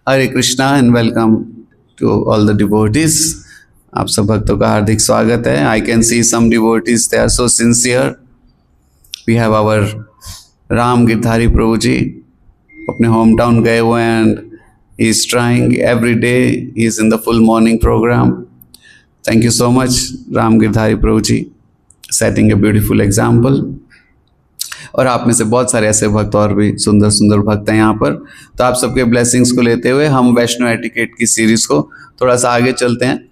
Hare Krishna and welcome to all the devotees. आप सब भक्तों का हार्दिक स्वागत है। I can see some devotees, they are so sincere. We have our Ram Girdhari Prabhu ji, अपने होम टाउन गए हुए and he is trying every day, he is in the full morning programme. Thank you so much Ram Girdhari Prabhu ji, setting a beautiful example. और आप में से बहुत सारे ऐसे भक्त और भी सुंदर सुंदर भक्त हैं यहाँ पर। तो आप सबके ब्लेसिंग्स को लेते हुए हम वैष्णो एटिकेट की सीरीज को थोड़ा सा आगे चलते हैं।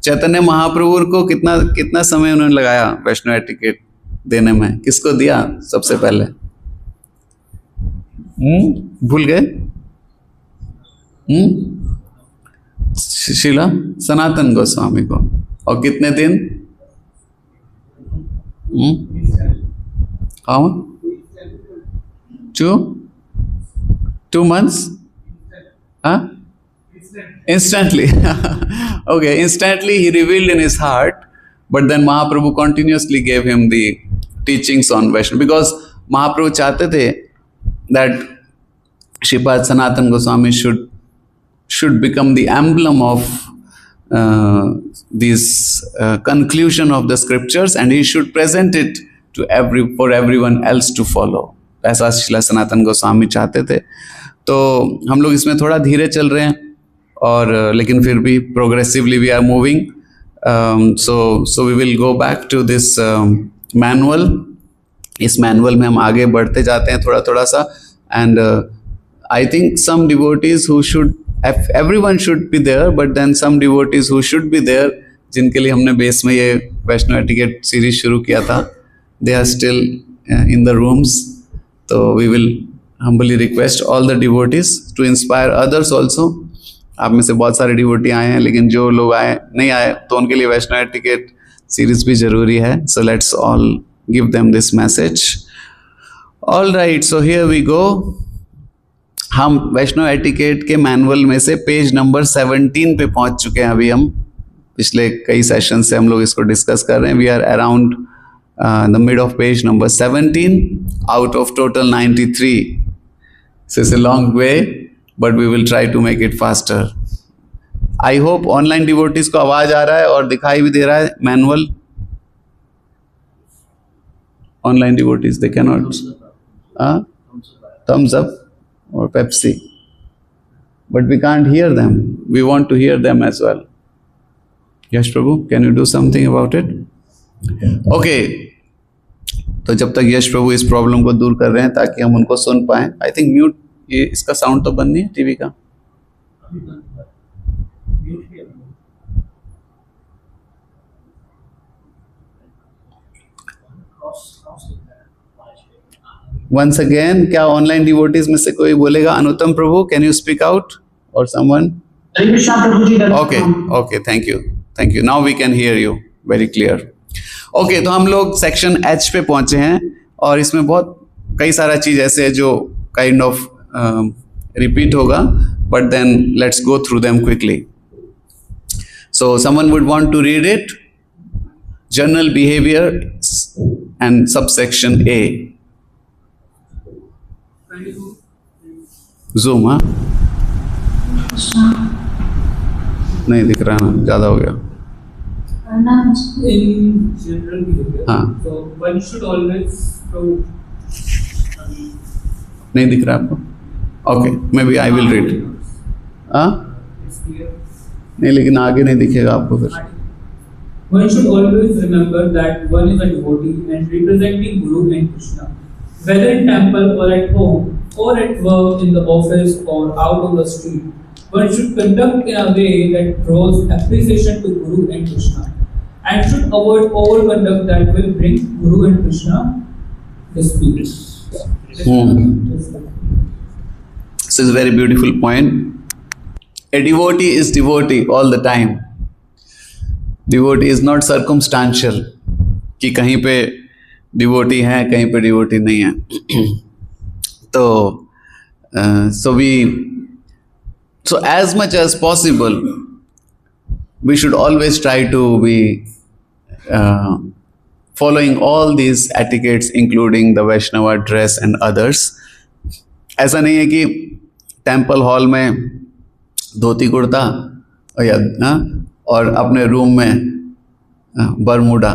चैतन्य महाप्रभु को कितना कितना समय उन्होंने लगाया वैष्णो एटिकेट देने में? किसको दिया सबसे पहले? भूल गए? शिला सनातन गोस्वामी को। और कितने दिन? How? 2 months? Huh? Instantly. Okay, instantly he revealed in his heart, but then Mahaprabhu continuously gave him the teachings on Vaishnava, because Mahaprabhu चाहते थे that Shripad Sanatan Goswami should become the emblem of this conclusion of the scriptures, and he should present it to for everyone else to follow. ऐसा शिला सनातन गोस्वामी चाहते थे। तो हम लोग इसमें थोड़ा धीरे चल रहे हैं, और लेकिन फिर भी progressively we are moving. So we will go back to this manual. इस मैनुअल में हम आगे बढ़ते जाते हैं थोड़ा थोड़ा सा। And I think some devotees who should, everyone should be there, but then some devotees who should be there, जिनके लिए हमने बेस में ये वैष्णो एटिकेट सीरीज शुरू किया था, they are still in the rooms. तो we will humbly request all the devotees to inspire others also. आप में से बहुत सारे डिवोटी आए हैं, लेकिन जो लोग नहीं आए तो उनके लिए वैष्णो एटिकेट सीरीज भी जरूरी है। So let's all give them this message. All right, so here we go. हम वैष्णो एटिकेट के मैनुअल में से पेज नंबर 17 पे पहुंच चुके हैं। अभी हम पिछले कई सेशन से हम लोग इसको डिस्कस कर रहे हैं। We are around the mid of page number 17 out of total 93. So it's a long way, but we will try to make it faster. I hope online devotees को आवाज आ रहा है और दिखाई भी दे रहा है manual. Online devotees, they can not thumbs up or Pepsi, but we can't hear them. We want to hear them as well. Yash Prabhu, can you do something about it? Okay. तो जब तक यश प्रभु इस problem को दूर कर रहे हैं ताकि हम उनको सुन पाएं, आई थिंक म्यूट, ये इसका साउंड तो बंद नहीं है टीवी का। Once again, क्या ऑनलाइन डिवोटीज में से कोई बोलेगा? Anuttam Prabhu, can you speak out और someone? Okay, thank you. Now we can hear you very clear. Okay, तो हम लोग सेक्शन एच पे पहुंचे हैं, और इसमें बहुत कई सारा चीज ऐसे है जो काइंड ऑफ रिपीट होगा, but then let's go through them quickly. So someone would want to read it? General behaviour and subsection A. Zoom? हाँ, नहीं दिख रहा ना, ज्यादा हो गया। हाँ, नहीं दिख रहा आपको? Okay, maybe I will read. हाँ, नहीं, लेकिन आगे नहीं दिखेगा आपको फिर। One should always remember that one is a devotee and representing Guru and Krishna, whether in temple or at home, or at work, in the office or out on the street. One should conduct in a way that draws appreciation to Guru and Krishna, and should avoid overconduct that will bring Guru and Krishna disputes. This is a very beautiful point. A devotee is devotee all the time. Devotee is not circumstantial, कि कहीं पे devotee है कहीं पे devotee नहीं है। तो so as much as possible we should always try to be following all these etiquettes, including the Vaishnava dress and others. ऐसा नहीं है कि टेम्पल हॉल में धोती कुर्ता और अपने रूम में Bermuda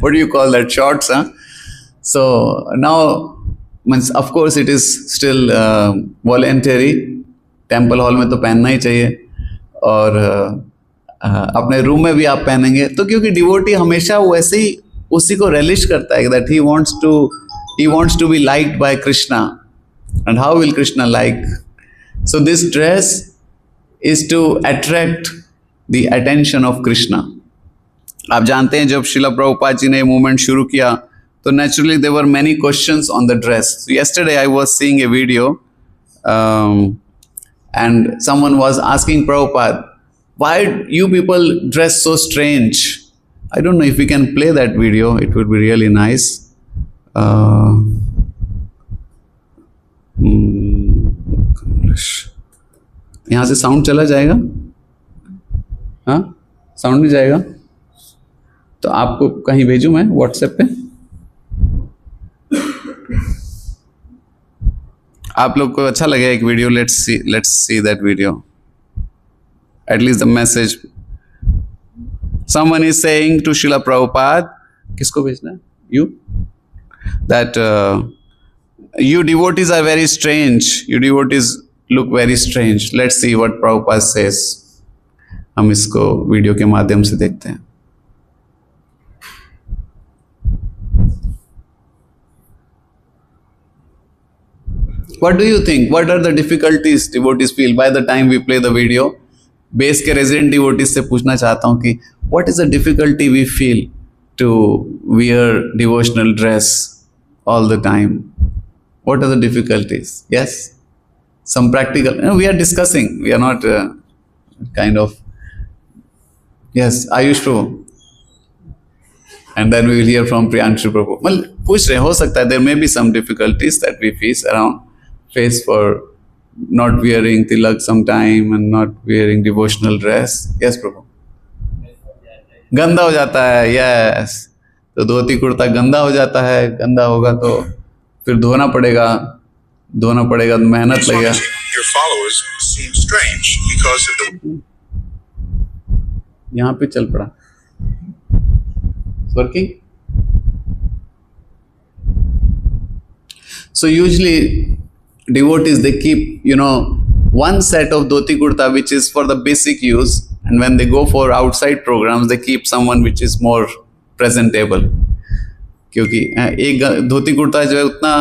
what do you call that, shorts, huh? So now means of course it is still voluntary, temple hall में तो पहनना ही चाहिए, और अपने रूम में भी आप पहनेंगे तो, क्योंकि डिवोटी हमेशा वैसे ही उसी को रेलिश करता है, that he wants to be liked by Krishna, and how will Krishna like? So this dress is to attract the attention of Krishna. आप जानते हैं जब शिला प्रभुपाद जी ने मूवमेंट शुरू किया तो naturally there were many questions on the dress. So yesterday I was seeing a video and someone was asking Prabhupada, why you people dress so strange? I don't know if we can play that video, it would be really nice. यहाँ से sound चला जाएगा? हाँ, sound नहीं जाएगा तो आपको कहीं भेजूं मैं व्हाट्सएप पे, आप लोग को अच्छा लगेगा एक video. Let's see that video, at least the message. Someone is saying to Shila Prabhupad, किसको भेजना है? You, that you devotees are very strange, you devotees look very strange. Let's see what Prabhupada says. हम इसको वीडियो के माध्यम से देखते हैं. What do you think? What are the difficulties devotees feel by the time we play the video? Base के resident devotees से पूछना चाहता हूँ कि what is the difficulty we feel to wear devotional dress all the time? What are the difficulties? Yes, some practical. We are discussing. We are not kind of. Yes, Ayush Prabhu. And then we will hear from Priyanshu Prabhu. Well, पूछ रहे, हो सकता है there may be some difficulties that we face for not wearing tilak sometime and not wearing devotional dress. Yes, Prabhu. गंदा हो जाता है. Yes. तो धोती कुर्ता गंदा हो जाता है. गंदा होगा तो फिर धोना पड़ेगा तो मेहनत लगेगा. Your followers seem strange because of the. यहाँ पे चल पड़ा. Working? So usually devotees, they keep, one set of dhoti kurta which is for the basic use, and when they go for outside programs they keep someone which is more presentable. क्योंकि एक धोती कुर्ता जो है उतना,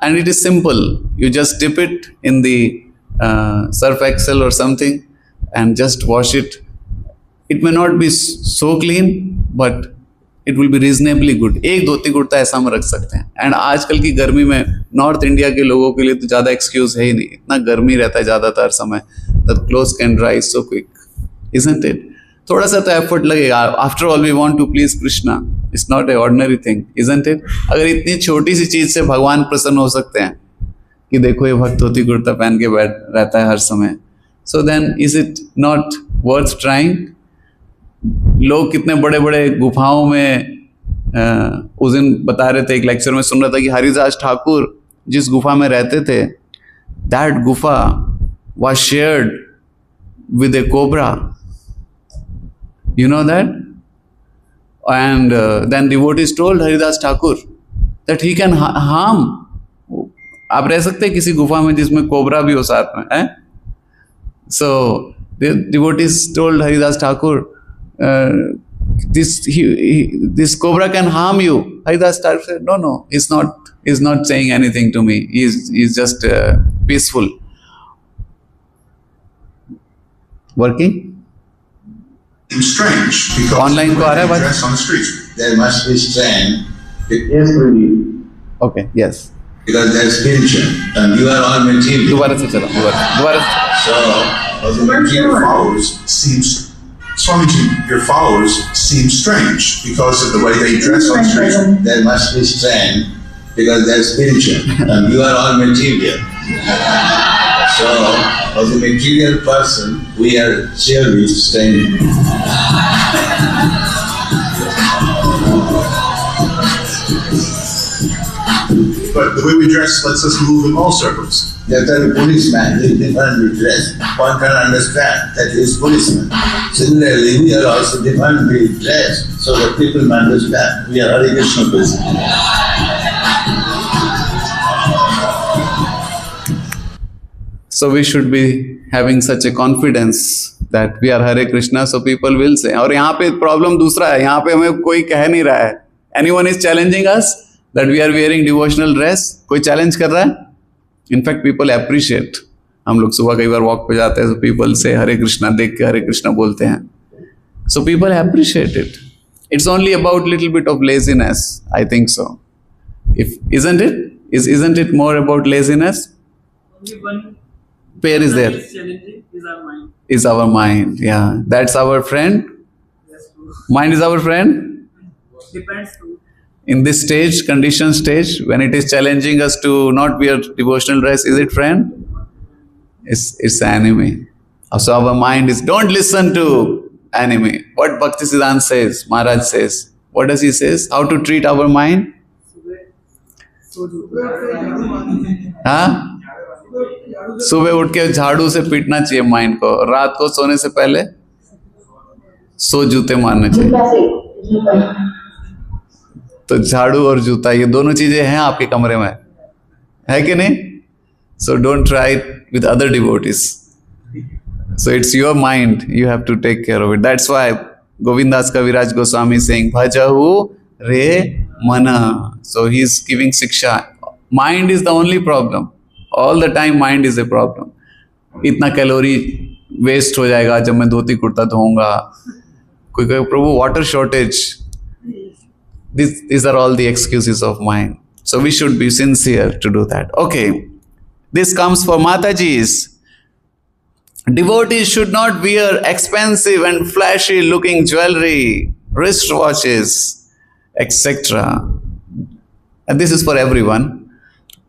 and it is simple, you just dip it in the surf excel or something and just wash it. It may not be so clean but it will be reasonably good. एक धोती कुर्ता ऐसा हम रख सकते हैं. एंड आजकल की गर्मी में नॉर्थ इंडिया के लोगों के लिए तो ज़्यादा एक्सक्यूज है ही नहीं, इतना गर्मी रहता है ज़्यादातर समय, that clothes can dry so quick, isn't it? थोड़ा सा तो एफर्ट लगेगा. After all we want to please Krishna, it's not a ordinary thing, isn't it? अगर इतनी छोटी सी चीज से भगवान प्रसन्न हो सकते हैं कि देखो ये भक्त धोती कुर्ता पहन के बैठ रहता है हर समय, so then is it not worth trying? लोग कितने बड़े बड़े गुफाओं में, उस दिन बता रहे थे, एक लेक्चर में सुन रहा था कि हरिदास ठाकुर जिस गुफा में रहते थे, दैट गुफा was shared with A cobra. You know that? And then devotees told Haridas Thakur that he can harm. आप रह सकते हैं किसी गुफा में जिसमें कोबरा भी हो साथ में, है? So the devotees told Haridas Thakur, this cobra can harm you. Haridas Thakur said, no, he's not saying anything to me. He's just peaceful. Working? Strange because online को आ रहा है बात? Dress on the streets. There must be strain. Yes, Okay, yes. Because there's spiritual, and you are all material. दोबारा से चलो, दोबारा. So, your followers Swamiji, your followers seem strange because of the way they dress on the streets. there must be strain because there's spiritual, and you are all material. So, as a material person, we are surely strained. But the way we dress lets us move in all circles. Just a policeman is differently dressed. One can understand that he is policeman. Similarly, we are also differently dressed so that people may understand we are Hare Krishna basically. So we should be having such a confidence that we are Hare Krishna, so people will say. और यहाँ पे problem दूसरा है, यहाँ पे हमें कोई कह नहीं रहा है. Anyone is challenging us that we are wearing devotional dress? कोई challenge कर रहा है? In fact, people appreciate. हम लोग सुबह कई बार walk पे जाते हैं, so people say Hare Krishna, देख के Hare Krishna बोलते हैं. So people appreciate it. It's only about little bit of laziness, I think so. Isn't it? Isn't it more about laziness? Only one Pair is there. is challenging is our mind. Is our mind. Yeah, that's our friend. Yes, true. Mind is our friend. Depends too. In this stage, condition stage, when it is challenging us to not wear devotional dress, is it friend? It's enemy. So our mind is, don't listen to enemy. What Bhaktisiddhanta says, Maharaj says. What does he says? How to treat our mind? हाँ? सुबह उठ के झाड़ू से पीटना चाहिए mind को. रात को सोने से पहले सो जूते मारने चाहिए. तो झाड़ू और जूता ये दोनों चीजें हैं आपके कमरे में, है कि नहीं? So don't try it with other devotees. So it's your mind, you have to take care of it. That's why Govindas Kaviraj Goswami is saying Bhajahu Re Mana. So he's giving siksha. Mind is the only problem. All the time mind is a problem. इतना calorie waste हो जाएगा जब मैं धोती कुर्ता धोऊंगा. कोई कहे Prabhu water shortage. These are all the excuses of mind. So we should be sincere to do that. Okay. This comes for Matajis. Devotees should not wear expensive and flashy looking jewelry, wristwatches, etc. And this is for everyone.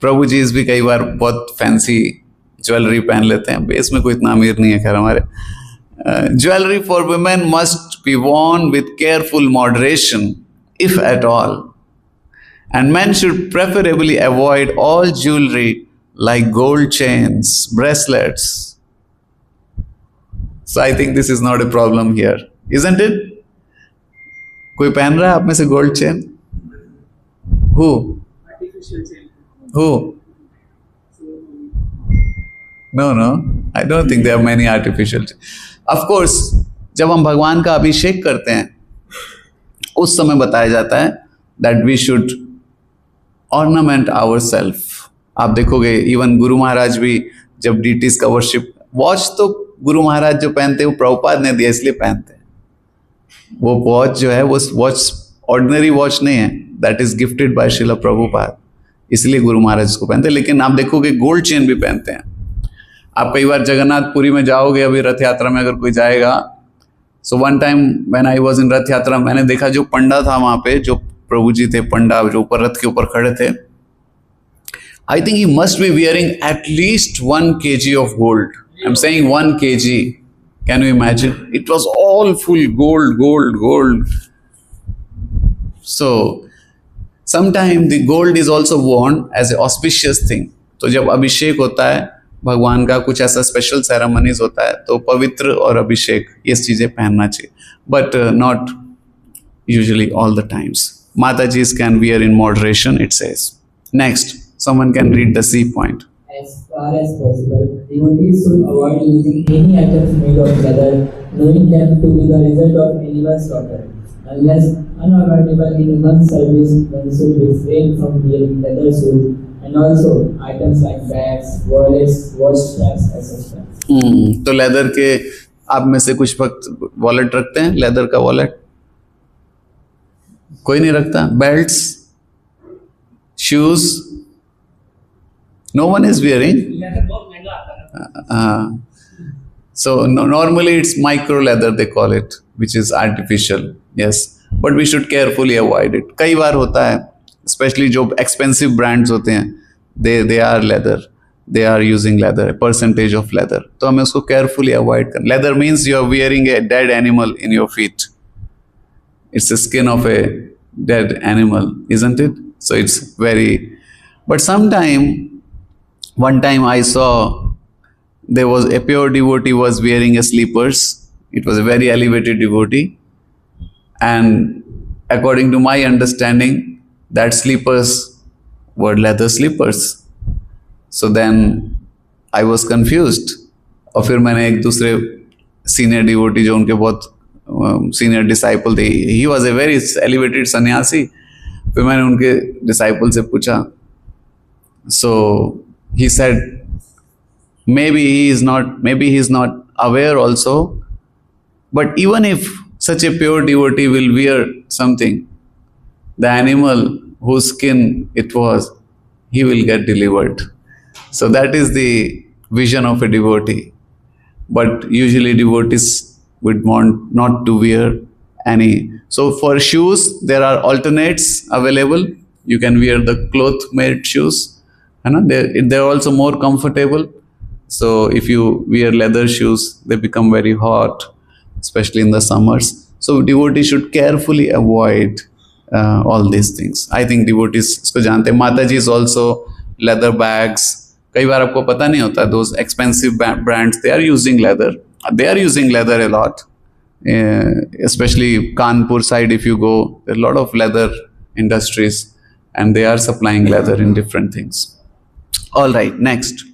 प्रभु जी भी कई बार बहुत fancy jewellery पहन लेते हैं. Base में कोई इतना अमीर नहीं है खैर हमारे. Jewelry for women must be worn with careful moderation, if at all. And men should preferably avoid all jewelry like gold chains, bracelets. So I think this is not a problem here, isn't it? कोई पहन रहा है आप में से gold chain? Who? Artificial chain. Who? No. I don't think there are many artificial. Of course, जब हम भगवान का अभिषेक करते हैं, उस समय बताया जाता है that we should ornament ourselves. आप देखोगे इवन गुरु महाराज भी जब डीटीज का वर्शिप, वॉच तो गुरु महाराज जो पहनते हैं वो प्रभुपाद ने दिया इसलिए पहनते हैं. वो वॉच जो है वो वॉच ऑर्डिनरी वॉच नहीं है, that is gifted by Srila Prabhupad, इसलिए गुरु महाराज इसको पहनते हैं. लेकिन आप देखोगे गोल्ड चेन भी पहनते हैं. आप कई बार जगन्नाथपुरी में जाओगे, अभी रथ यात्रा में अगर कोई जाएगा. So one time when I was in रथ यात्रा, मैंने देखा जो पंडा था वहाँ पे, जो प्रभु जी थे पंडा जो ऊपर रथ के ऊपर खड़े थे, I think he must be wearing at least 1 kg of gold. I am saying 1 kg. Can you imagine? It was all full gold. So sometime the gold is also worn as a auspicious thing. तो जब अभिषेक होता है भगवान का, कुछ ऐसा special ceremonies होता है, तो पवित्र और अभिषेक ये चीज़ें पहनना चाहिए, but not usually all the times. Mataji's can wear in moderation, it says. Next, someone can read the C point. As far as possible, devotees should avoid using any items made of leather, knowing them to be the result of animal slaughter. Unless unavoidable in one's service, one should refrain from wearing leather suits, and also items like bags, wallets, watch straps, etc. तो leather के आप में से कुछ भक्त wallet रखते हैं? Leather का वॉलेट कोई नहीं रखता. Belts, shoes, no one is wearing. Leather बहुत महंगा आता है. So normally it's micro leather they call it, which is artificial. Yes, but we should carefully avoid it. कई बार होता है, especially जो expensive brands होते हैं, they are leather, they are using leather, a percentage of leather. तो हमें उसको carefully avoid करना. Leather means you are wearing a dead animal in your feet. It's the skin of a dead animal, isn't it? So it's very, but sometimes one time I saw there was a pure devotee was wearing a sleepers. It was a very elevated devotee, and according to my understanding, that sleepers were leather slippers. So then I was confused. और फिर मैंने एक दूसरे senior devotee जो उनके बहुत senior disciple थे, he was a very elevated सन्यासी, फिर मैंने उनके डिसाइपल से पूछा. So he said maybe he is not aware also, but even if such a pure devotee will wear something, the animal whose skin it was, he will get delivered. So that is the vision of a devotee. But usually devotees would want not to wear any. So for shoes, there are alternates available. You can wear the cloth made shoes, and they're also more comfortable. So if you wear leather shoes, they become very hot, especially in the summers. So devotees should carefully avoid all these things. I think devotees इसको जानते हैं. Mataji is also leather bags. कई बार आपको पता नहीं होता, those expensive brands, they are using leather. They are using leather a lot. Especially Kanpur side, if you go, there are a lot of leather industries, and they are supplying leather in different things. All right, next.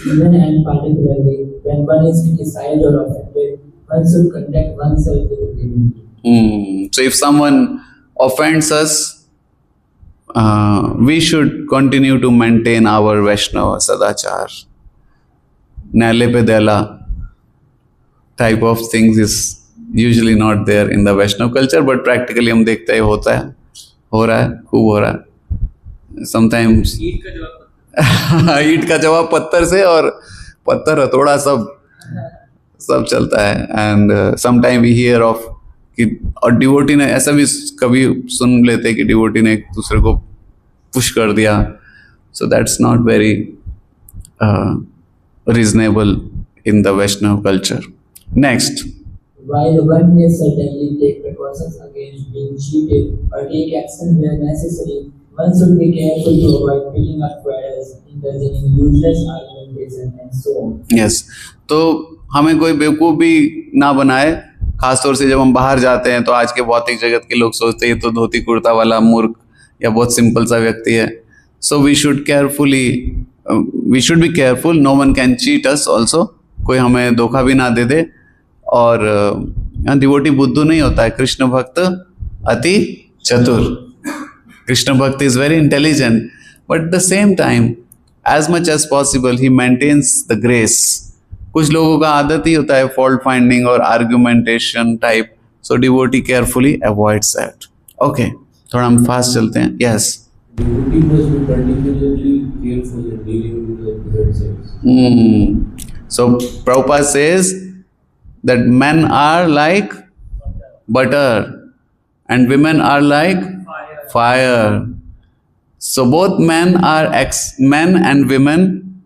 Even and particularly when one is criticized or offended, one should conduct oneself with dignity. So if someone offends us, we should continue to maintain our Vaishnava Sadachar. Nale pe dela type of things is usually not there in the Vaishnava culture, but practically हम देखते हैं होता है, हो रहा है, खूब हो रहा है. Sometimes ईंट का जवाब पत्थर से, और पत्थर हथौड़ा सब चलता है. And sometime we hear of कि, और डिवोटी ने ऐसा भी कभी सुन लेते कि डिवोटी ने एक दूसरे को पुश कर दिया. So that's not very reasonable in the Vaishnava culture. Next. While one may certainly take precautions against being cheated or take action where necessary, one should be careful to avoid picking up quarrels, indulging in useless argumentation, and so on. Yes. तो हमें कोई बेवकूफ़ भी ना बनाए, खासतौर से जब हम बाहर जाते हैं. तो आज के भौतिक जगत के लोग सोचते हैं तो धोती कुर्ता वाला मूर्ख या बहुत सिंपल सा व्यक्ति है. So we should be careful. No one can cheat us also. कोई हमें धोखा भी ना दे दे. और डिवोटी बुद्धू नहीं होता है. कृष्ण भक्त अति चतुर. Krishna Bhakti is very intelligent, but at the same time, as much as possible, he maintains the grace. कुछ लोगों का आदत ही होता है fault finding और argumentation type, so devotee carefully avoids that. Okay, थोड़ा हम fast चलते हैं. Yes. Devotee must be particularly careful in dealing with the opposite sex. So Prabhupada says that men are like butter and women are like fire. So both men and women,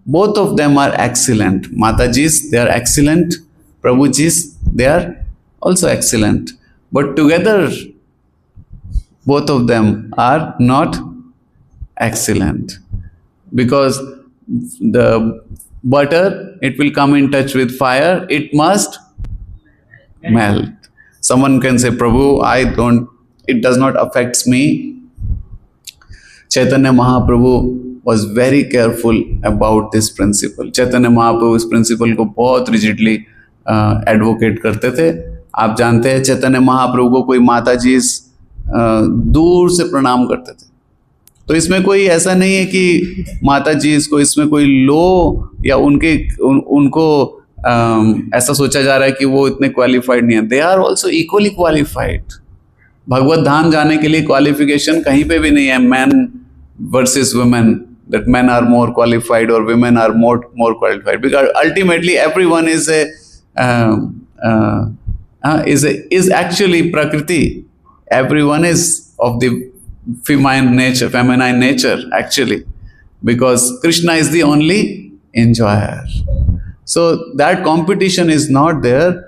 both of them are excellent. Matajis, they are excellent. Prabhujis, they are also excellent. But together, both of them are not excellent. Because the butter, it will come in touch with fire, it must melt. Someone can say, Prabhu, it does not affect me. Chaitanya Mahaprabhu was very careful about this principle. Chaitanya Mahaprabhu इस principle को बहुत rigidly advocate करते थे. आप जानते हैं चैतन्य महाप्रभु को कोई माताजी दूर से प्रणाम करते थे. तो इसमें कोई ऐसा नहीं है कि माताजी इसको इसमें कोई लो या उनको ऐसा सोचा जा रहा है कि वो इतने क्वालिफाइड नहीं है. They are also equally qualified. भगवत धाम जाने के लिए क्वालिफिकेशन कहीं पे भी नहीं है man versus women, that men are more qualified or women are more qualified, because ultimately everyone is actually Prakriti. Everyone is of the feminine nature actually, because Krishna is the only enjoyer. So that competition is not there.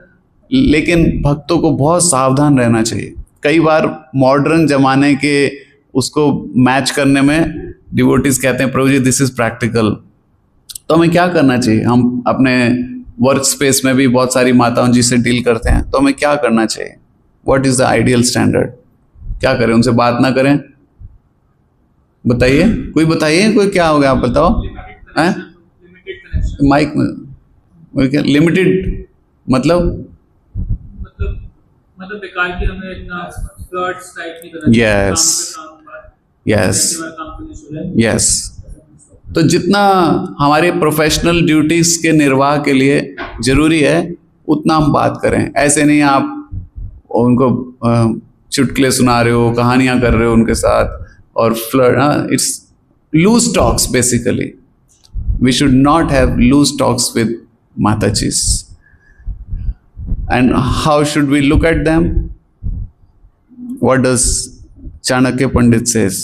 लेकिन भक्तों को बहुत सावधान रहना चाहिए. कई बार modern जमाने के उसको मैच करने में डिवोटीज कहते हैं प्रभु जी दिस इज प्रैक्टिकल, तो हमें क्या करना चाहिए? हम अपने वर्क स्पेस में भी बहुत सारी माताओं जी से डील करते हैं, तो हमें क्या करना चाहिए? What is the ideal standard? क्या करें? उनसे बात ना करें? बताइए, कोई बताइए, कोई क्या हो गया आप बताओ। हैं? माइक में लिमिटेड मतलब बेकार की हमें इतना फ्लर्ट्स टाइप नहीं करना। Yes. Yes. यस। तो जितना हमारे प्रोफेशनल ड्यूटीज के निर्वाह के लिए जरूरी है उतना हम बात करें। ऐसे नहीं आप उनको चुटकुले सुना रहे हो, कहानियां कर रहे हो उनके साथ और flirt. It's loose talks basically. We should not have loose talks with माताजीज। And how should we look at them? What does Chanakya Pandit says?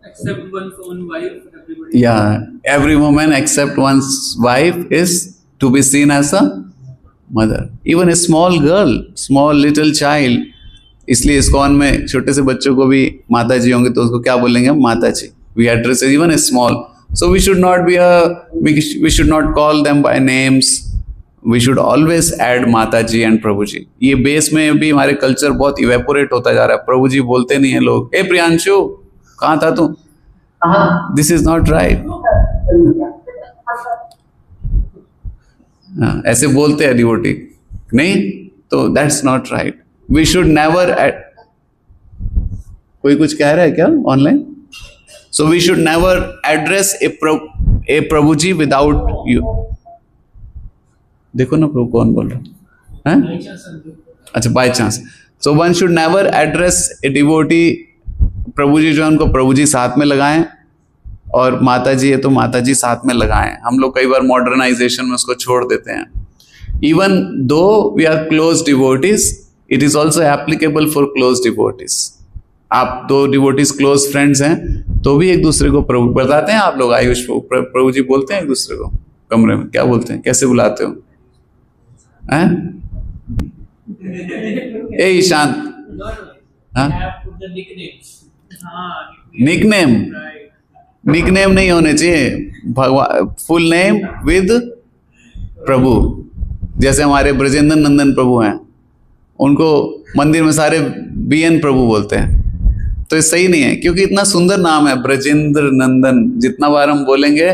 Except one's own wife, everybody. Yeah, every woman except one's wife is to be seen as a mother. Even a small girl, small little child. इसलिए ISKCON में छोटे से बच्चों को भी माता जी होंगे तो उसको क्या बोलेंगे? माता जी. We address even a small. So we should not be we should not call them by names. We should always add माता जी and प्रभु जी. ये बेस में भी हमारे कल्चर बहुत इवेपोरेट होता जा रहा है। प्रभु जी बोलते नहीं है लोग। ए प्रियांशु, कहाँ था तू? This is not right. ऐसे बोलते हैं डिवोटी, नहीं तो that's not right. We should never कोई कुछ कह रहा है क्या online? So we should never address a Prabhu ji without you. देखो ना प्रभु कौन बोल रहा है? अच्छा, by chance. So one should never address a devotee। प्रभु जी जो है उनको प्रभु जी साथ में लगाएं और माता जी है तो माता जी साथ में लगाएं। हम लोग कई बार मॉडर्नाइजेशन में उसको छोड़ देते हैं। Even though we are close devotees, it is also applicable for close devotees। आप दो डिवोटीज क्लोज फ्रेंड्स हैं तो भी एक दूसरे को प्रभु बताते हैं। आप लोग आयुष प्रभु जी बोलते हैं एक दूसरे को कमरे में? क्या बोलते हैं? कैसे बुलाते हो? हैं? ए ईशान, निकनेम निकनेम नहीं होने चाहिए। भगवान फुल नेम विद प्रभु। जैसे हमारे ब्रजेंद्र नंदन प्रभु हैं, उनको मंदिर में सारे बीएन प्रभु बोलते हैं, तो ये सही नहीं है क्योंकि इतना सुंदर नाम है ब्रजेंद्र नंदन। जितना बार हम बोलेंगे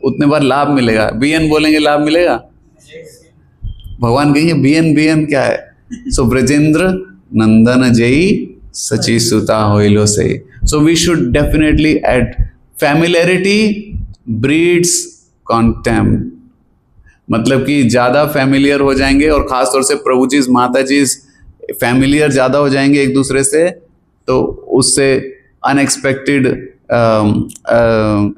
उतने बार लाभ मिलेगा। बीएन बोलेंगे लाभ मिलेगा? भगवान कहेंगे बीएन बीएन क्या है? सो ब्रजेंद्र नंदन जयी सची सुता होइलो से। So we should definitely add familiarity breeds contempt. मतलब कि ज्यादा फैमिलियर हो जाएंगे और खास तौर से प्रभु जी माता जी फैमिलियर ज्यादा हो जाएंगे एक दूसरे से, तो उससे अनएक्सपेक्टेड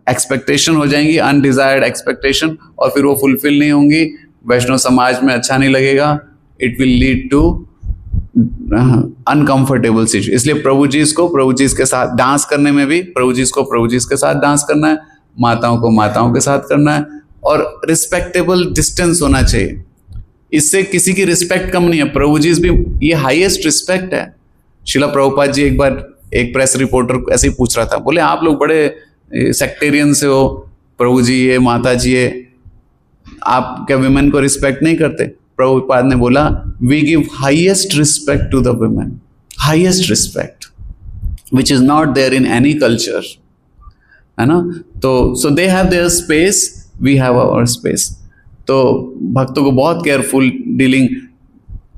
एक्सपेक्टेशन हो जाएंगी, अनडिजायर्ड एक्सपेक्टेशन, और फिर वो फुलफिल नहीं होंगी। वैष्णव समाज में अच्छा नहीं लगेगा। It will lead to uncomfortable situation. इसलिए प्रभु जी को प्रभु जी के साथ डांस करने में भी प्रभु जी को प्रभु जी के साथ डांस करना है, माताओं को माताओं के साथ करना है, और रिस्पेक्टेबल डिस्टेंस होना चाहिए। इससे किसी की रिस्पेक्ट कम नहीं है। प्रभु जी भी ये हाईएस्ट रिस्पेक्ट है। शिला प्रभुपाद जी एक बार एक प्रेस रिपोर्टर ऐसे ही पूछ रहा था, बोले आप लोग बड़े सेक्टेरियन से हो, प्रभु जी ये माता जी ये, आप क्या विमेन को रिस्पेक्ट नहीं करते? प्रभुपाद ने बोला we give highest respect to the women, highest respect which is not there in any culture, है ना। तो so they have their space, we have our space. तो भक्तों को बहुत careful dealing,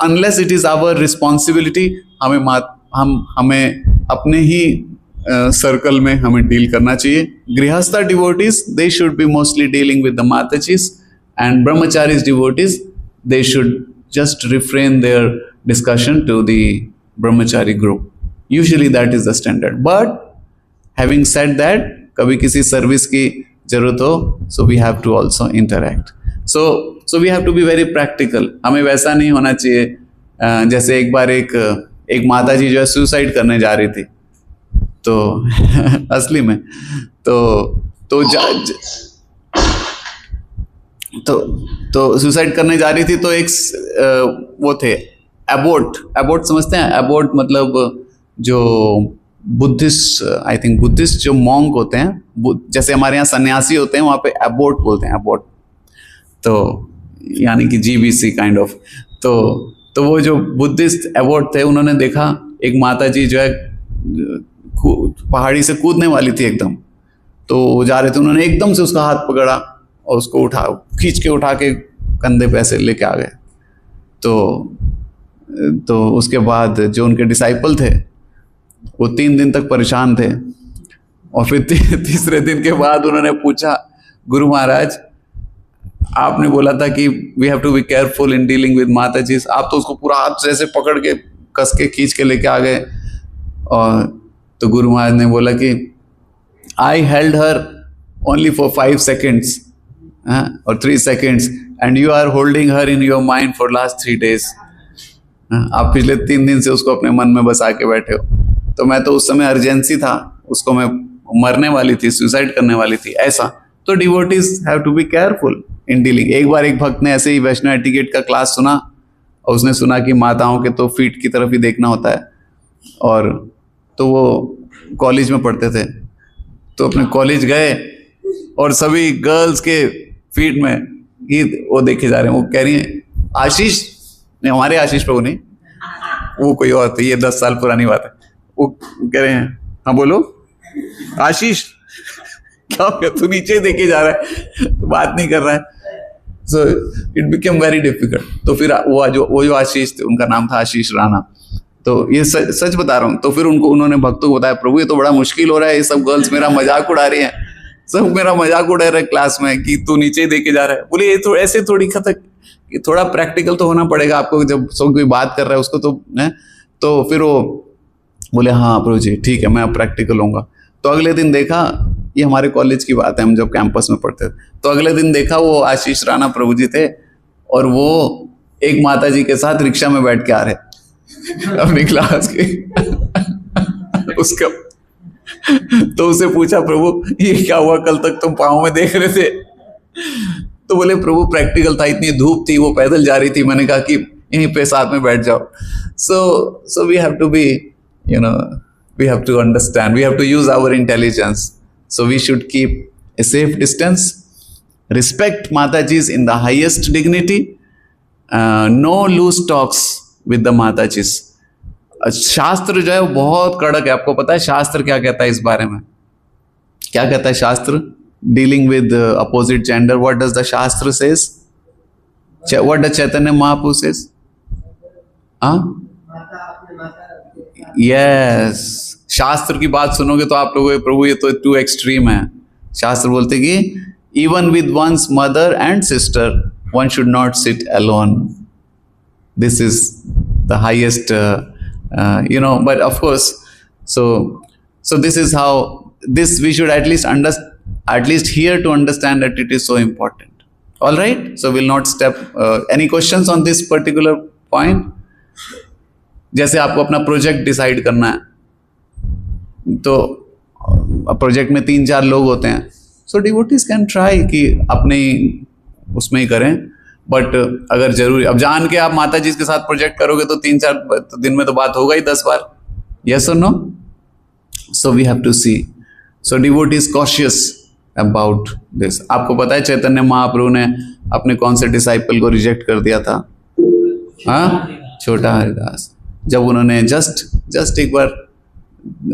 unless it is our responsibility, हमें अपने ही सर्कल में हमें डील करना चाहिए। गृहस्था devotees they should be mostly dealing with the माताजीज, एंड ब्रह्मचारीज devotees they should just refrain their discussion to the brahmachari group. Usually that is the standard. But having said that, kabhi kisi service ki जरूरत हो, so we have to also interact. So we have to be very practical. हमें वैसा नहीं होना चाहिए जैसे एक बार एक माता जी जो है सुसाइड करने जा रही थी, तो असली में तो सुसाइड करने जा रही थी, तो एक वो थे एबोट समझते हैं? एबोट मतलब जो बुद्धिस्ट, आई थिंक बुद्धिस्ट जो मॉन्क होते हैं, जैसे हमारे यहाँ सन्यासी होते हैं, वहाँ पे एबोट बोलते हैं, एबोट, तो यानी कि जीबीसी काइंड ऑफ। तो वो जो बुद्धिस्ट एबोट थे, उन्होंने देखा एक माता जी जो है पहाड़ी से कूदने वाली थी एकदम, तो वो जा रहे थे, उन्होंने एकदम से उसका हाथ पकड़ा और उसको खींच के उठा के कंधे पे ऐसे लेके आ गए। तो उसके बाद जो उनके डिसाइपल थे वो 3 दिन तक परेशान थे, और फिर तीसरे दिन के बाद उन्होंने पूछा, गुरु महाराज आपने बोला था कि we have to be careful in dealing with माता जी, आप तो उसको पूरा हाथ से ऐसे पकड़ के कस के खींच के लेके आ गए। और तो गुरु महाराज ने बोला कि I held her only for 5 seconds और 3 seconds and you are holding her in your mind for last 3 days। आप पिछले 3 दिन से उसको अपने मन में बसा के बैठे हो। तो मैं तो उस समय अर्जेंसी था, उसको मैं मरने वाली थी, सुसाइड करने वाली थी, ऐसा। तो devotees have to be careful in dealing. एक बार एक भक्त ने ऐसे ही वैष्णव एटिकेट का क्लास सुना, और उसने सुना कि माताओं के तो फीट की तरफ ही देखना होता है, और तो वो कॉलेज में पढ़ते थे, तो अपने कॉलेज गए और सभी गर्ल्स के फीट में ही वो देखे जा रहे हैं। वो कह रही हैं, आशीष नहीं, हमारे आशीष प्रभु नहीं, वो कोई और थे, ये 10 साल पुरानी बात है। वो कह रहे हैं, हाँ बोलो आशीष, क्या हो गया, तू नीचे ही देखे जा रहा है, तो बात नहीं कर रहा है। So it became very difficult. तो फिर वो जो आशीष थे, उनका नाम था आशीष राणा, तो ये सच बता रहा हूँ। तो फिर उन्होंने भक्तों को बताया, प्रभु ये तो बड़ा मुश्किल हो रहा है, ये सब गर्ल्स मेरा मजाक उड़ा रही हैं, सब मेरा मजाक उड़ा रहे क्लास में कि तू नीचे ही देखे जा रहा है। बोले ये तो ऐसे थोड़ी खतक, थोड़ा प्रैक्टिकल तो होना पड़ेगा आपको, जब सब कोई बात कर रहा है उसको तो है। तो फिर वो बोले हाँ प्रभु जी ठीक है, मैं अब प्रैक्टिकल होऊंगा। तो अगले दिन देखा, ये हमारे कॉलेज की बात है, हम जब कैंपस में पढ़ते थे, तो अगले दिन देखा वो आशीष राणा प्रभु जी थे, और वो एक माता जी के साथ रिक्शा में बैठ के आ रहे अपनी क्लास के उसका। तो उसे पूछा, प्रभु ये क्या हुआ, कल तक तुम पाँव में देख रहे थे? तो बोले प्रभु प्रैक्टिकल था, इतनी धूप थी, वो पैदल जा रही थी, मैंने कहा कि यहीं पे साथ में बैठ जाओ। So we have to be, we have to understand, we have to use our intelligence. So we should keep a safe distance, respect Matajis in the highest dignity, no loose talks with the Matajis. शास्त्र जो है वो बहुत कड़क है, आपको पता है शास्त्र क्या कहता है इस बारे में? क्या कहता है शास्त्र? Dealing with opposite gender, what does the Shastra says? What does Chaitanya Mahaprabhu says? Yes. शास्त्र की बात सुनोगे तो आप लोगों प्रभु ये तो टू एक्सट्रीम है। शास्त्र बोलते कि even with one's mother and sister, one should not sit alone. This is the highest, but of course, so this is how, this we should at least here to understand that it is so important. All right, so we'll not step any questions on this particular point? जैसे आपको अपना project decide करना है, तो project में 3-4 लोग होते हैं, सो डिवोटीज कैन ट्राई कि अपने उसमें ही करें, बट अगर जरूरी, अब जान के आप माता जी के साथ प्रोजेक्ट करोगे तो 3-4 दिन में तो बात होगा ही 10 बार। Yes or no? So we have to see, so devotees cautious about this. आपको पता है चैतन्य महाप्रभु ने अपने कौन से डिसाइपल को रिजेक्ट कर दिया था? हाँ, छोटा हरिदास। जब उन्होंने जस्ट एक बार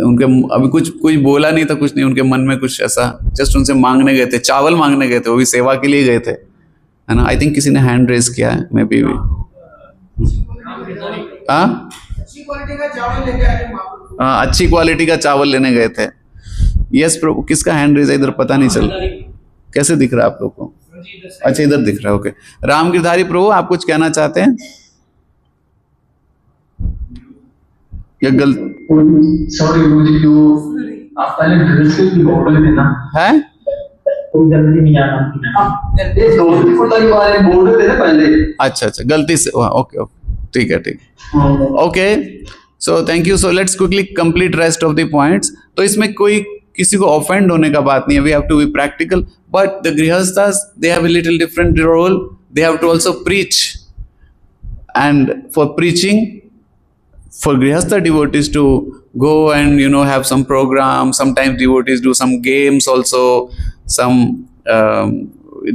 उनके, अभी कुछ बोला नहीं था, कुछ नहीं, उनके मन में कुछ ऐसा, जस्ट उनसे मांगने गए थे, चावल मांगने गए थे, वो भी सेवा के लिए गए थे, है ना? आई थिंक किसी ने हैंड रेज किया है, मे बी। हाँ, अच्छी क्वालिटी का चावल लेने गए थे। यस प्रभु, किसका हैंड रेज है इधर? पता नहीं चल, कैसे दिख रहा है आप लोग को? अच्छा, इधर दिख रहा है, ओके। राम गिरधारी प्रभु, आप कुछ कहना चाहते हैं या सॉरी आप पहले बोल रहे थे ना, है कोई जल्दी नहीं आना, बोल रहे थे ना पहले। अच्छा, गलती से, ओके, ठीक है, okay. So thank you. So let's quickly complete rest of the points. तो इसमें कोई किसी को ऑफेंड होने का बात नहीं है, we have to be practical, but the गृहस्थास they have a little different role, they have to also preach, and for preaching for grihastha devotees to go and have some program. Sometimes devotees do some games also,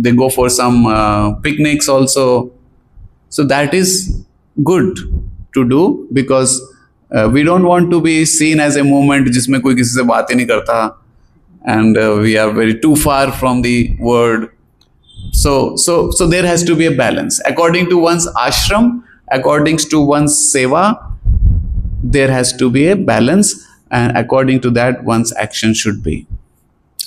they go for some picnics also. So that is good to do, because we don't want to be seen as a movement जिसमें कोई किसी से बात ही नहीं करता, and we are very too far from the word. So there has to be a balance according to one's ashram, according to one's seva. There has to be a balance, and according to that one's action should be.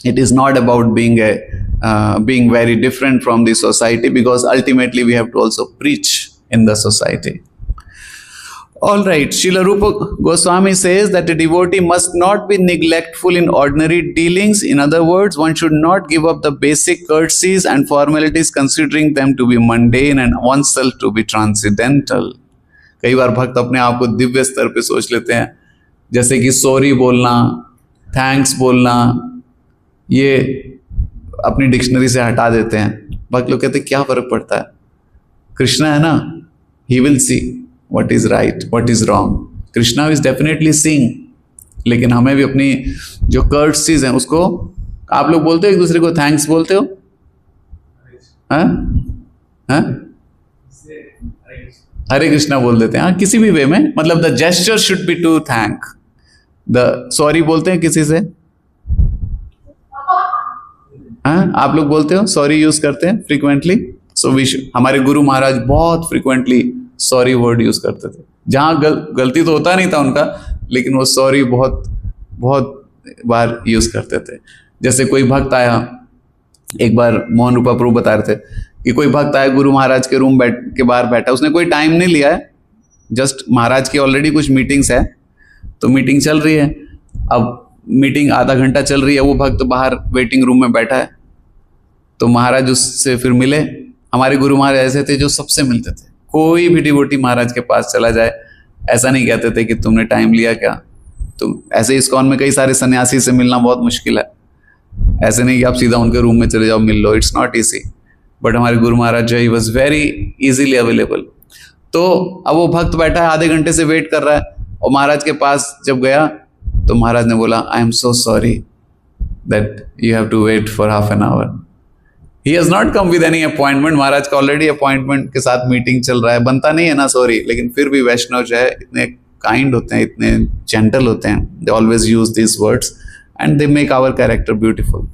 It is not about being very different from the society, because ultimately we have to also preach in the society. All right, Srila Rupa Goswami says that a devotee must not be neglectful in ordinary dealings. In other words, one should not give up the basic courtesies and formalities, considering them to be mundane and oneself to be transcendental. कई बार भक्त अपने आप को दिव्य स्तर पे सोच लेते हैं, जैसे कि सॉरी बोलना, थैंक्स बोलना, ये अपनी डिक्शनरी से हटा देते हैं। भक्त लोग कहते हैं क्या फर्क पड़ता है, कृष्णा है ना, he will see what is right, what is wrong. Krishna is definitely seeing, लेकिन हमें भी अपनी जो courtesies हैं उसको, आप लोग बोलते हो एक दूसरे को थैंक्स बोलते हो? हाँ? हरे कृष्णा बोल देते हैं, हाँ, किसी भी वे में, मतलब the gesture should be to thank. The sorry बोलते हैं किसी से? हाँ, आप लोग बोलते हो, सॉरी यूज करते हैं फ्रीक्वेंटली. सो हमारे गुरु महाराज बहुत फ्रीक्वेंटली सॉरी वर्ड यूज करते थे. जहाँ गलती तो होता नहीं था उनका, लेकिन वो सॉरी बहुत बहुत बार यूज करते थे. जैसे कोई भक्त आया, एक बार मोहन रूपा प्रभु बता रहे थे कि कोई भक्त आया गुरु महाराज के रूम के बाहर बैठा, उसने कोई टाइम नहीं लिया है, जस्ट महाराज की ऑलरेडी कुछ मीटिंग्स है, तो मीटिंग चल रही है. अब मीटिंग आधा घंटा चल रही है, वो भक्त बाहर वेटिंग रूम में बैठा है, तो महाराज उससे फिर मिले. हमारे गुरु महाराज ऐसे थे जो सबसे मिलते थे. कोई भी डिवोटी महाराज के पास चला जाए, ऐसा नहीं कहते थे कि तुमने टाइम लिया क्या. तो ऐसे इस्कॉन में कई सारे सन्यासी से मिलना बहुत मुश्किल है. ऐसे नहीं कि आप सीधा उनके रूम में चले जाओ मिल लो, इट्स नॉट ईजी. बट हमारे गुरु महाराज जो he was very easily available. तो अब वो भक्त बैठा है, आधे घंटे से वेट कर रहा है, और महाराज के पास जब गया तो महाराज ने बोला, I am so sorry that you have to wait for half an hour. He has not come with any appointment. महाराज का ऑलरेडी अपॉइंटमेंट के साथ मीटिंग चल रहा है, बनता नहीं है ना सॉरी. लेकिन फिर भी वैष्णव जो है इतने काइंड होते हैं, इतने जेंटल होते हैं. They always use this words and they make our character beautiful.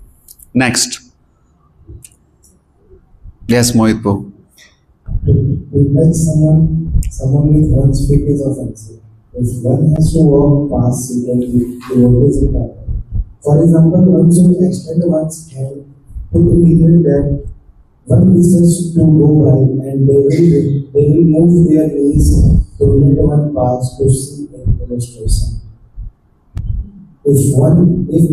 Next, yes Mohit बो. When someone with one's faith is offensive, if one has to walk past secretly, they always attack. For example, one should extend one's hand to indicate that one wishes to go by, and they will move their knees to let one pass to see an illustration. If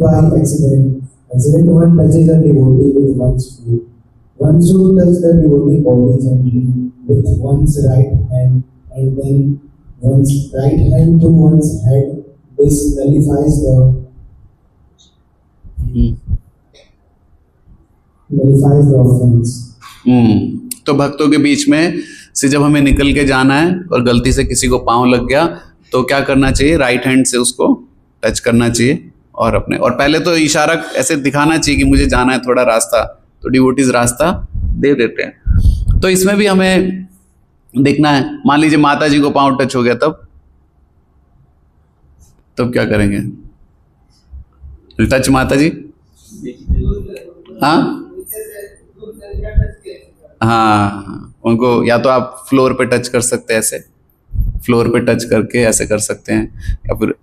by accident one touches a devotee with one's foot, one should touch the devotee body gently with one's right hand, and then one's right hand to one's head. This nullifies the offense. तो भक्तों के बीच में से जब हमें निकल के जाना है और गलती से किसी को पाँव लग गया, तो क्या करना चाहिए? राइट हैंड से उसको टच करना चाहिए, और पहले तो इशारा ऐसे दिखाना चाहिए कि मुझे जाना है थोड़ा रास्ता, तो डिवोटीज रास्ता दे देते हैं. तो इसमें भी हमें देखना है. मान लीजिए माता जी को पाँव टच हो गया, तब क्या करेंगे? टच माता जी, हाँ, उनको या तो आप फ्लोर पे टच कर सकते हैं, ऐसे फ्लोर पे टच करके ऐसे कर सकते हैं, या फिर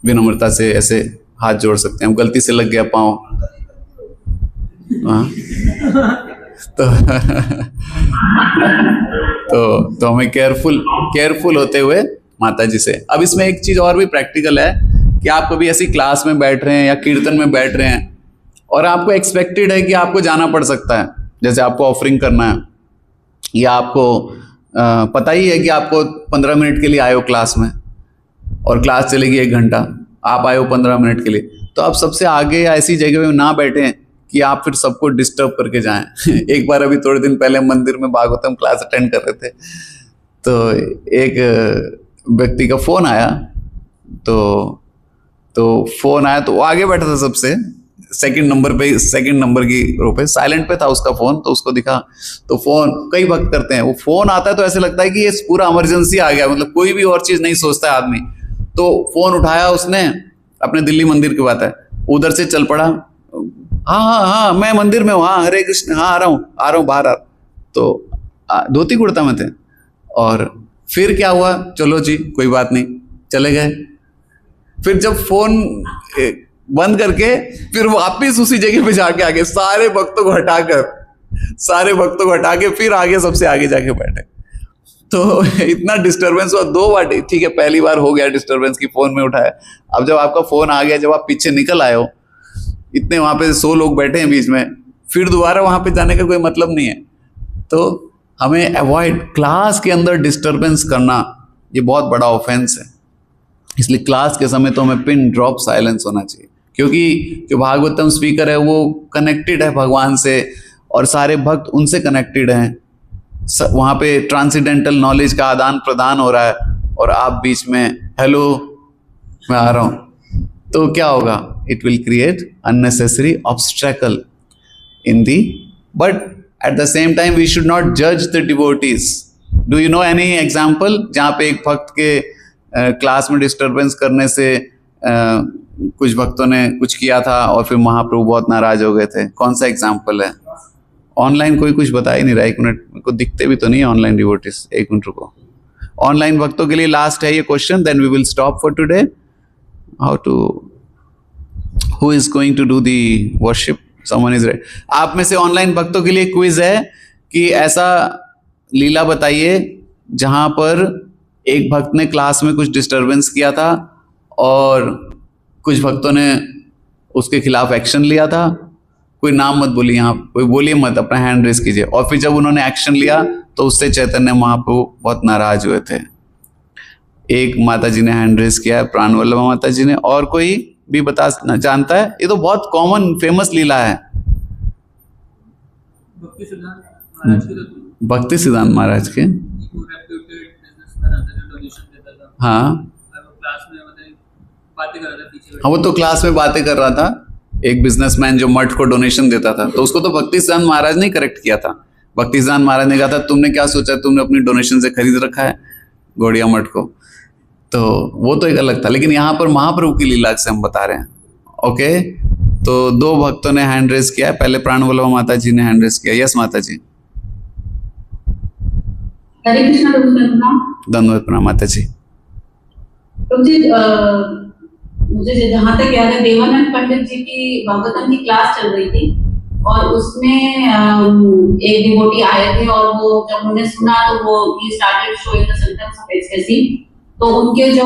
विनम्रता से ऐसे हाथ जोड़ सकते हैं. गलती से लग गया पाँव, हाँ, तो हमें केयरफुल होते हुए माता जी से. अब इसमें एक चीज और भी प्रैक्टिकल है कि आप कभी ऐसी क्लास में बैठ रहे हैं या कीर्तन में बैठ रहे हैं, और आपको एक्सपेक्टेड है कि आपको जाना पड़ सकता है, जैसे आपको ऑफरिंग करना है, या आपको पता ही है कि आपको 15 मिनट के लिए आए हो क्लास में, और क्लास चलेगी 1 घंटा, आप आए हो 15 मिनट के लिए, तो आप सबसे आगे या ऐसी जगह में ना बैठें कि आप फिर सबको डिस्टर्ब करके जाएं. एक बार अभी थोड़े दिन पहले मंदिर में भागवतम क्लास अटेंड कर रहे थे, तो एक व्यक्ति का फोन आया, तो फोन आया तो वो आगे बैठा था सबसे, सेकंड नंबर की रो पे, साइलेंट पे था उसका फोन, तो उसको दिखा। तो फोन कई वक्त करते हैं, वो फोन आता है तो ऐसे लगता है कि ये पूरा इमरजेंसी आ गया, मतलब कोई भी और चीज नहीं सोचता है आदमी। तो फोन उठाया उसने, अपने दिल्ली मंदिर की बात है, उधर से चल पड़ा, हाँ मैं मंदिर में हूँ, हाँ हरे कृष्ण, हाँ आ रहा हूँ बाहर आ। तो धोती कुर्ता में थे। और फिर क्या हुआ, चलो जी कोई बात नहीं, चले गए। फिर जब फोन बंद करके फिर वापिस उसी जगह पे जाके आगे सारे भक्तों को हटा के फिर आगे सबसे आगे जाके बैठे। तो इतना डिस्टरबेंस हुआ 2 बार, ठीक है पहली बार हो गया डिस्टरबेंस की फोन में उठाया। अब जब आपका फोन आ गया, जब आप पीछे निकल आए हो, इतने वहां पे 100 लोग बैठे हैं बीच में, फिर दोबारा वहां पे जाने का कोई मतलब नहीं है। तो हमें अवॉइड, क्लास के अंदर डिस्टरबेंस करना ये बहुत बड़ा ऑफेंस है। इसलिए क्लास के समय तो हमें पिन ड्रॉप साइलेंस होना चाहिए, क्योंकि जो भागवतम स्पीकर है वो कनेक्टेड है भगवान से, और सारे भक्त उनसे कनेक्टेड हैं। वहाँ पे ट्रांसेंडेंटल नॉलेज का आदान प्रदान हो रहा है, और आप बीच में हेलो मैं आ रहा हूँ, तो क्या होगा, it will create unnecessary obstacle in the, but at the same time we should not जज the devotees. Do you know any example जहाँ पे एक भक्त के क्लास में डिस्टरबेंस करने से कुछ भक्तों ने कुछ किया था और फिर महाप्रभु बहुत नाराज हो गए थे? कौन सा एग्जाम्पल है? ऑनलाइन कोई कुछ बता ही नहीं रहा। 1 मिनट, मेरे को दिखते भी तो नहीं है ऑनलाइन डिवोटीज। 1 मिनट रुको। ऑनलाइन भक्तों के लिए लास्ट है ये question, then we will stop for today. Who is going to do the worship? Someone is ready. आप में से ऑनलाइन भक्तों के लिए क्विज है कि ऐसा लीला बताइए जहां पर एक भक्त ने क्लास में कुछ डिस्टरबेंस किया था और कुछ भक्तों ने उसके खिलाफ एक्शन लिया था। कोई नाम मत बोलिए, यहाँ कोई बोलिए मत, अपना हैंड रेस कीजिए। और फिर जब उन्होंने एक्शन लिया तो उससे चैतन्य महाप्रभु बहुत नाराज हुए थे। एक माता जी ने हैंड रेस किया है, प्राण वल्लभा माता जी ने। और कोई भी बता जानता है? ये तो बहुत कॉमन फेमस लीला है। भक्ति सिद्धांत महाराज के, हाँ वो तो क्लास में बातें कर रहा था। एक बिजनेसमैन जो मठ को डोनेशन देता था, तो उसको तो भक्ति सिद्धांत महाराज ने करेक्ट किया था। भक्ति सिद्धांत महाराज ने कहा था तुमने क्या सोचा, तुमने अपनी डोनेशन से खरीद रखा है गौड़िया मठ को। तो वो तो एक अलग था, लेकिन यहाँ पर महाप्रभु की लीला से हम बता रहे हैं। ओके, तो 2 भक्तों ने हैंड रेस किया है। पहले प्राण वल्लभा माता जी ने हैंड रेस किया। यस माता जी। हरे कृष्णा प्रभु जी, धन्यवाद प्रणाम माता जी। प्रभु जी, मुझे जहाँ तक याद है देवानंद पंडित जी की भागवतम की क्लास चल रही थी और उसमें एक डिवोटी आए थे और वो जब उन्होंने सुना तो वो he started showing the symptoms of ecstasy. तो उनके जो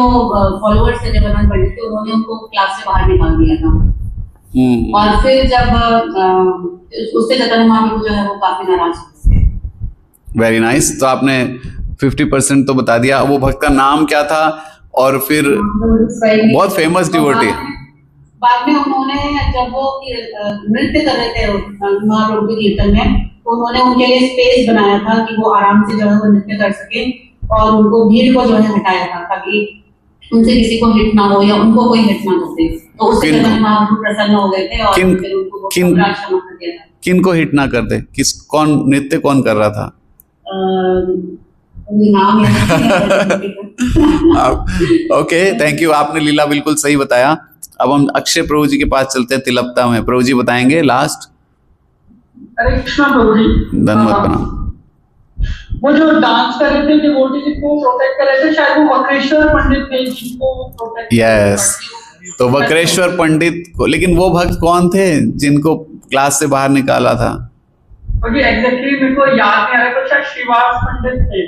फॉलोअर्स थे देवानंद पंडित के, उन्होंने उनको क्लास से बाहर निकाल दिया था। और फिर जब उससे चैतन्य महाप्रभु जो है वो काफी नाराज हुए। Very nice. तो आपने 50% तो बता दिया। वो भक्त का नाम क्या था? और फिर बहुत फेमस डिवोटी। बाद में उन्होंने जब वो नृत्य कर रहे थे महाप्रभु के कीर्तन में, तो उन्होंने उनके लिए स्पेस बनाया था कि वो आराम से जो है वो नृत्य कर सके, और उनको भीड़ को जो है हटाया था ताकि उनसे किसी को हिट ना हो या उनको कोई हिट ना कर दे। तो उससे महाप्रभु प्रसन्न हो गए थे और फिर उनको क्षमा कर दिया था। किन को हिट ना कर दे? कौन नृत्य कौन कर रहा था? Okay, thank you. आपने लीला बिल्कुल सही बताया। अब हम अक्षय प्रभु जी के पास चलते हैं। तिलपता में प्रभु जी बताएंगे लास्ट। हरे कृष्णा प्रभु जी, धन्यवाद प्रणाम। वो जो डांस कर रहे थे डिवोटी जिनको प्रोटेक्ट कर रहे थे, शायद वो वक्रेश्वर पंडित थे जिनको प्रोटेक्ट। यस, तो वक्रेश्वर पंडित को, लेकिन वो भक्त कौन थे जिनको क्लास से बाहर निकाला था? एग्जैक्टली मेरे को याद नहीं आ रहा, तो शायद श्रीवास पंडित थे।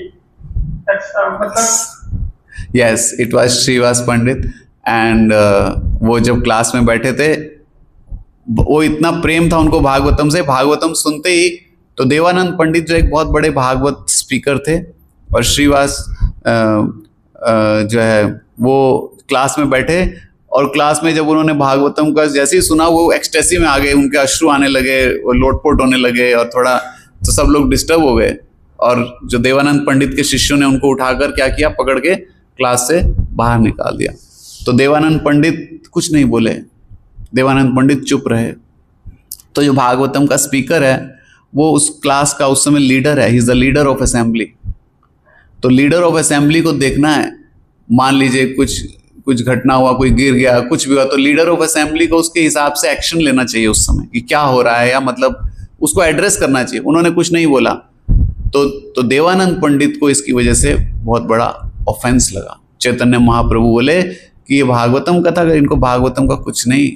Yes, it was Shrivas Pandit. And वो जब क्लास में बैठे थे, वो इतना प्रेम था उनको भागवतम से, भागवतम सुनते ही तो देवानंद पंडित जो एक बहुत बड़े भागवत स्पीकर थे, और श्रीवास जो है वो क्लास में बैठे, और क्लास में जब उन्होंने भागवतम का जैसे ही सुना वो एक्सटेसी में आ गए, उनके अश्रु आने लगे, वो लोटपोट होने लगे, और थोड़ा तो सब लोग डिस्टर्ब हो गए। और जो देवानंद पंडित के शिष्यों ने उनको उठाकर क्या किया, पकड़ के क्लास से बाहर निकाल दिया। तो देवानंद पंडित कुछ नहीं बोले, देवानंद पंडित चुप रहे। तो जो भागवतम का स्पीकर है वो उस क्लास का उस समय लीडर है, he is the leader of assembly. तो लीडर ऑफ असेंबली को देखना है, मान लीजिए कुछ घटना हुआ, कोई गिर गया, कुछ भी हुआ, तो लीडर ऑफ असेंबली को उसके हिसाब से एक्शन लेना चाहिए उस समय कि क्या हो रहा है, या मतलब उसको एड्रेस करना चाहिए। उन्होंने कुछ नहीं बोला। तो देवानंद पंडित को इसकी वजह से बहुत बड़ा ऑफेंस लगा। चैतन्य महाप्रभु बोले कि ये भागवतम कथा, इनको भागवतम का कुछ नहीं,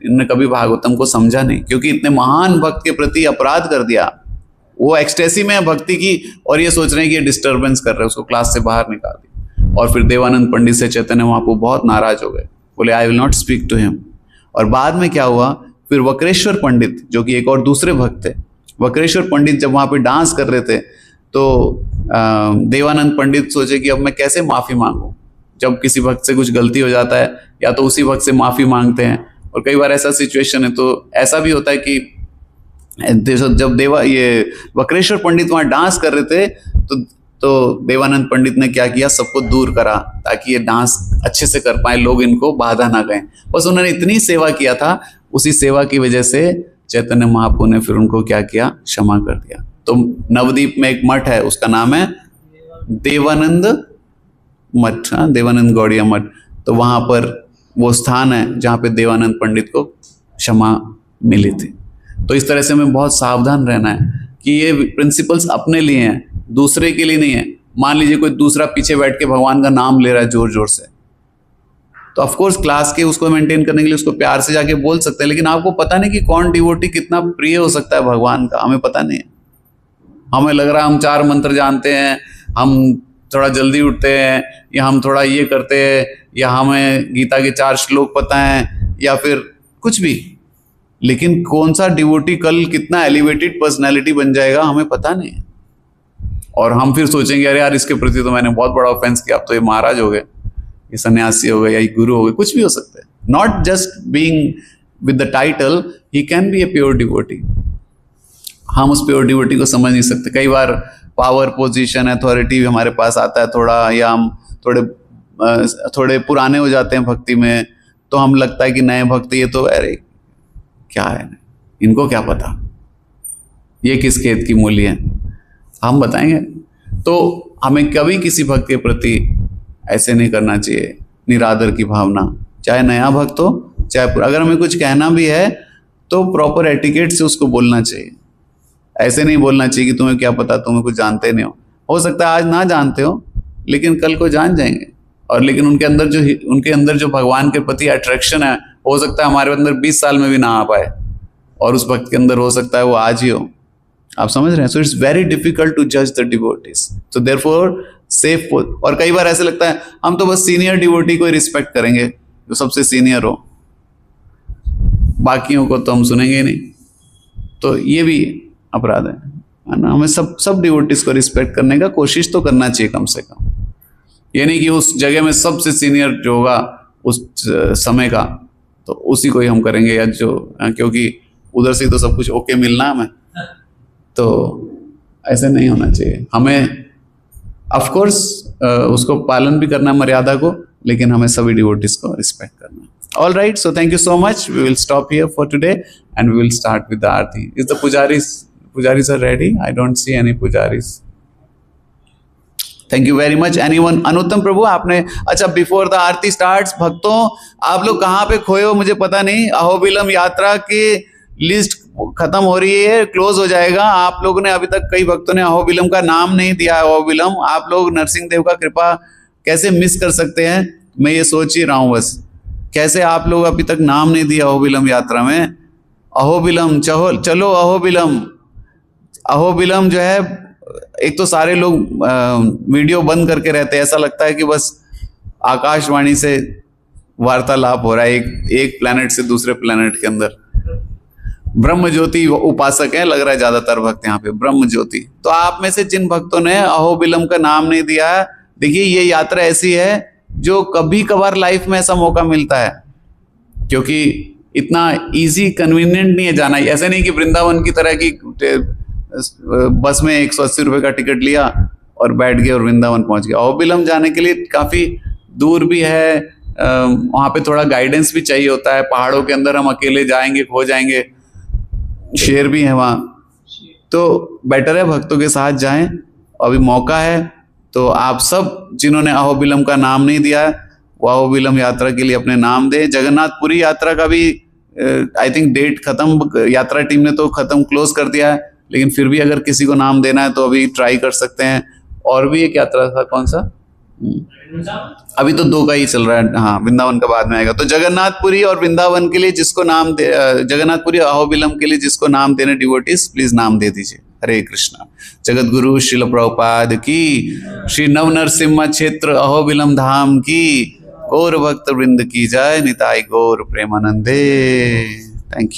इन्होंने कभी भागवतम को समझा नहीं, क्योंकि इतने महान भक्त के प्रति अपराध कर दिया। वो एक्सटेसी में है भक्ति की और ये सोच रहे हैं कि ये डिस्टर्बेंस कर रहे हैं, उसको क्लास से बाहर निकाल दिया। और फिर देवानंद पंडित से चैतन्य महाप्रभु बहुत नाराज हो गए, बोले I will not speak to him. और बाद में क्या हुआ, फिर वक्रेश्वर पंडित जो कि एक और दूसरे भक्त थे, वक्रेश्वर पंडित जब वहां पे डांस कर रहे थे तो देवानंद पंडित सोचे कि अब मैं कैसे माफी मांगू। जब किसी भक्त से कुछ गलती हो जाता है या तो उसी भक्त से माफी मांगते हैं, और कई बार ऐसा सिचुएशन है तो ऐसा भी होता है कि जब ये वक्रेश्वर पंडित वहां डांस कर रहे थे तो देवानंद पंडित ने क्या किया, सबको दूर करा ताकि ये डांस अच्छे से कर पाए, लोग इनको बाधा ना गए। बस उन्होंने इतनी सेवा किया था, उसी सेवा की वजह से चैतन्य महाप्रभु ने फिर उनको क्या किया, क्षमा कर दिया। तो नवद्वीप में एक मठ है, उसका नाम है देवानंद मठ, देवानंद गौड़िया मठ। तो वहां पर वो स्थान है जहाँ पे देवानंद पंडित को क्षमा मिली थी। तो इस तरह से हमें बहुत सावधान रहना है कि ये प्रिंसिपल्स अपने लिए हैं, दूसरे के लिए नहीं है। मान लीजिए कोई दूसरा पीछे बैठ के भगवान का नाम ले रहा है जोर जोर से, तो ऑफ कोर्स क्लास के उसको मेंटेन करने के लिए उसको प्यार से जाके बोल सकते हैं, लेकिन आपको पता नहीं कि कौन डिवोटी कितना प्रिय हो सकता है भगवान का, हमें पता नहीं है। हमें लग रहा है हम 4 मंत्र जानते हैं, हम थोड़ा जल्दी उठते हैं, या हम थोड़ा ये करते हैं, या हमें गीता के 4 श्लोक पता हैं, या फिर कुछ भी, लेकिन कौन सा डिवोटी कल कितना एलिवेटेड पर्सनैलिटी बन जाएगा हमें पता नहीं है। और हम फिर सोचेंगे अरे यार इसके प्रति तो मैंने बहुत बड़ा ऑफेंस किया, अब तो ये महाराज हो गए, ये सन्यासी हो गए, या ये गुरु हो गए, कुछ भी हो सकता है। Not just being with the title, he can be a pure devotee. हम उस प्योर डिवोटी को समझ नहीं सकते। कई बार पावर, पोजीशन, अथॉरिटी भी हमारे पास आता है थोड़ा, या हम थोड़े पुराने हो जाते हैं भक्ति में, तो हम लगता है कि नए भक्त ये तो अरे क्या है, इनको क्या पता, ये किस खेत की मूली है, हम बताएंगे। तो हमें कभी किसी भक्त के प्रति ऐसे नहीं करना चाहिए, निरादर की भावना, चाहे नया भक्त हो चाहे। अगर हमें कुछ कहना भी है तो प्रॉपर एटिकेट से उसको बोलना चाहिए। ऐसे नहीं बोलना चाहिए कि तुम्हें क्या पता, तुम्हें कुछ जानते नहीं हो सकता है आज ना जानते हो लेकिन कल को जान जाएंगे। और लेकिन उनके अंदर जो भगवान के प्रति अट्रैक्शन है, हो सकता है हमारे अंदर 20 साल में भी ना आ पाए, और उस भक्त के अंदर हो सकता है वो आज ही हो। आप समझ रहे हैं? So it's very difficult to जज the devotees, so therefore safe. और कई बार ऐसे लगता है हम तो बस सीनियर डिवोटी को ही रिस्पेक्ट करेंगे, जो सबसे सीनियर हो, बाकियों को तो हम सुनेंगे ही नहीं। तो ये भी अपराध है ना। हमें सब डिवोटीज को रिस्पेक्ट करने का कोशिश तो करना चाहिए कम से कम। ये नहीं कि उस जगह में सबसे सीनियर जो होगा उस समय का तो उसी को ही हम करेंगे, या जो, क्योंकि उधर से तो सब कुछ ओके मिलना हमें, तो ऐसे नहीं होना चाहिए। हमें ऑफ कोर्स उसको पालन भी करना मर्यादा को, लेकिन हमें सभी डिवोटीज को रिस्पेक्ट करना। All right, so thank you so much. We will stop here for today and we will start with the aarti. Is the pujaris are ready? I don't see any pujaris. Thank you very much. Anyone? अनुत्तम प्रभु आपने, अच्छा before the Aarti starts, भक्तों आप लोग कहाँ पे खोए हो मुझे पता नहीं। अहोबिलम यात्रा की लिस्ट खत्म हो रही है, क्लोज हो जाएगा। आप लोगों ने अभी तक, कई भक्तों ने अहोबिलम का नाम नहीं दिया है। अहोबिलम आप लोग नरसिंह देव का कृपा कैसे मिस कर सकते हैं, मैं ये सोच ही रहा हूँ बस, कैसे आप लोग अभी तक नाम नहीं दिया अहोबिलम यात्रा में। अहोबिलम चलो अहोबिलम जो है, एक तो सारे लोग वीडियो बंद करके रहते हैं, ऐसा लगता है कि बस आकाशवाणी से वार्तालाप हो रहा है एक प्लेनेट से दूसरे प्लेनेट के अंदर। ब्रह्म ज्योति उपासक हैं लग रहा है ज्यादातर भक्त यहाँ पे, ब्रह्म ज्योति। तो आप में से जिन भक्तों ने अहोबिलम का नाम नहीं दिया है, देखिए ये यात्रा ऐसी है जो कभी कभार लाइफ में ऐसा मौका मिलता है, क्योंकि इतना इजी कन्वीनियंट नहीं है जाना। ऐसे नहीं कि वृंदावन की तरह की बस में 180 रुपए का टिकट लिया और बैठ गए और वृंदावन पहुंच गए। अहोबिलम जाने के लिए काफी दूर भी है, वहाँ पे थोड़ा गाइडेंस भी चाहिए होता है। पहाड़ों के अंदर हम अकेले जाएंगे, खो जाएंगे, शेर भी है वहाँ, तो बेटर है भक्तों के साथ जाएं। अभी मौका है, तो आप सब जिन्होंने अहोबिलम का नाम नहीं दिया है वो अहोबिलम यात्रा के लिए अपने नाम दें। जगन्नाथपुरी यात्रा का भी आई थिंक डेट खत्म, यात्रा टीम ने तो खत्म क्लोज कर दिया है, लेकिन फिर भी अगर किसी को नाम देना है तो अभी ट्राई कर सकते हैं। और भी एक यात्रा था, कौन सा? अभी तो 2 का ही चल रहा है, हाँ, वृंदावन का बाद में आएगा। तो जगन्नाथपुरी और वृंदावन के लिए जिसको नाम दे, जगन्नाथपुरी अहोबिलम के लिए जिसको नाम देने डिवोटीज प्लीज नाम दे दीजिए। हरे कृष्णा। जगत गुरु श्रील प्रभुपाद की, श्री नव नरसिम्हा क्षेत्र अहोबिलम धाम की, गौर भक्त वृंद की जय। निताई गौर प्रेमानंदे। Thank you.